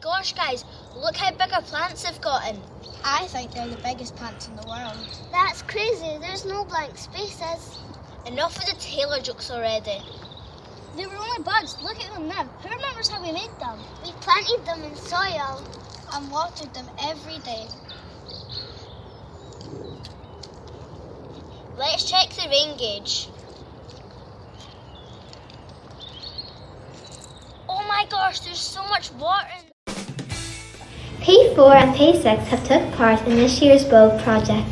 gosh, guys, look how big our plants have gotten. I think they're the biggest plants in the world. That's crazy, there's no blank spaces. Enough of the Taylor jokes already. They were only buds, look at them now. Who remembers how we made them? We planted them in soil And watered them every day. Let's check the rain gauge. Oh my gosh, there's so much water in P4 and P6 have took part in this year's bulb project.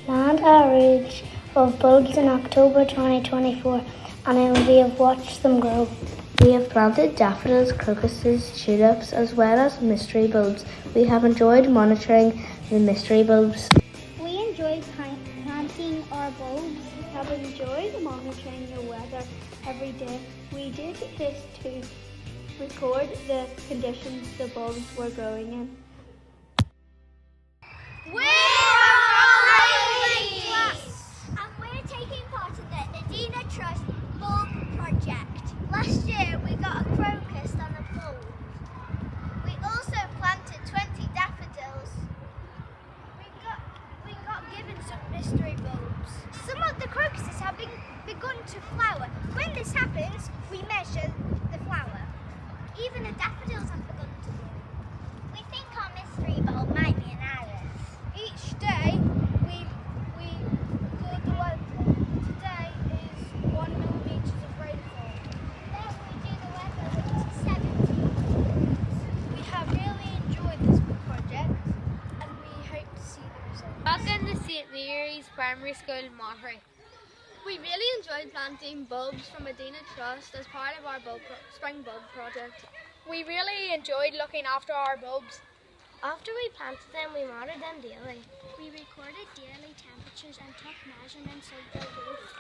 Plant average of bulbs in October 2024 and we have watched them grow. We have planted daffodils, crocuses, tulips as well as mystery bulbs. We have enjoyed monitoring the mystery bulbs. We enjoyed planting our bulbs. We have enjoyed monitoring the weather every day. We did this to record the conditions the bulbs were growing in. We're all And we're taking part in the Edina Trust Bulb Project. Last year we got a crocus and a bulb. We also planted 20 daffodils. We got given some mystery bulbs. Some of the crocuses have begun to flower. When this happens, we measure the flower. Even the daffodils have begun to bloom. We think our mystery bulb might be an iris. Each day we do the weather. Today is 1 millimetre of rainfall. Then we do the weather, which is 17. We have really enjoyed this project and we hope to see the results. Welcome to St. Mary's Primary School, Monterey. We really enjoyed planting bulbs from Edina Trust as part of our spring bulb project. We really enjoyed looking after our bulbs. After we planted them, we monitored them daily. We recorded daily temperatures and took measurements of their growth.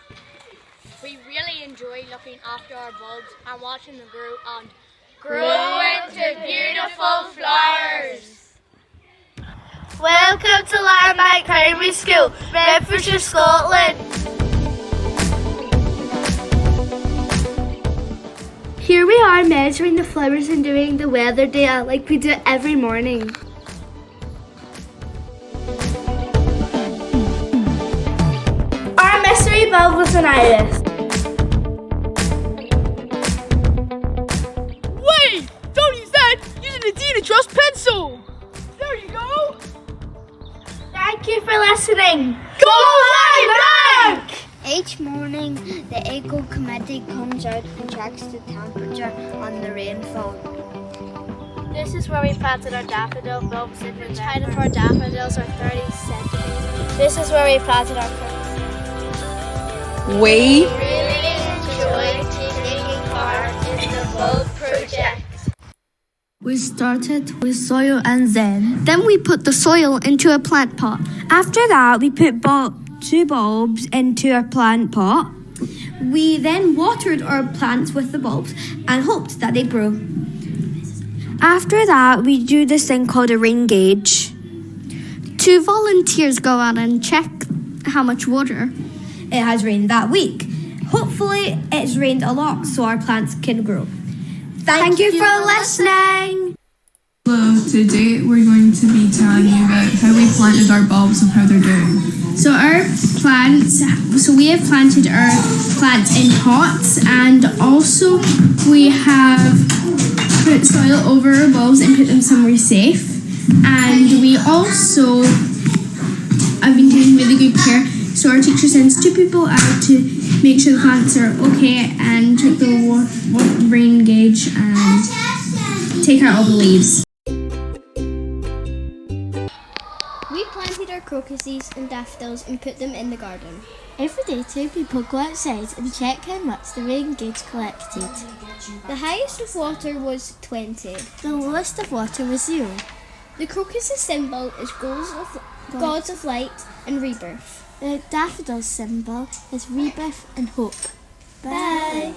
We really enjoy looking after our bulbs and watching them grow and grow into beautiful flowers. Welcome to Landmark Primary School, Bedfordshire, Scotland. Here we are measuring the flowers and doing the weather data like we do every morning. Our mystery bulb was an iris. Wait! Don't use that! Use an Edina Trust pencil! There you go! Thank you for listening. Go Landmark! Each morning, the Eco Committee comes out and checks the temperature and the rainfall. This is where we planted our daffodil bulbs in the height of our daffodils are 30 centimeters. This is where we planted our crocuses. We Really enjoyed taking part in the bulb project. We started with soil and then we put the soil into a plant pot. After that, we put two bulbs into a plant pot. We then watered our plants with the bulbs and hoped that they grew. After that, we do this thing called a rain gauge. 2 volunteers go out and check how much water it has rained that week. Hopefully, it's rained a lot so our plants can grow. Thank you for listening. Hello, today we're going to be telling you about how we planted our bulbs and how they're doing. So we have planted our plants in pots and also we have put soil over our bulbs and put them somewhere safe. And we also have been taking really good care. So our teacher sends 2 people out to make sure the plants are okay and check the rain gauge and take out all the leaves. We planted our crocuses and daffodils and put them in the garden. Every day 2 people go outside and check how much the rain gauge collected. The highest of water was 20. The lowest of water was 0. The crocus's symbol is gods of light and rebirth. The daffodil symbol is rebirth and hope. Bye.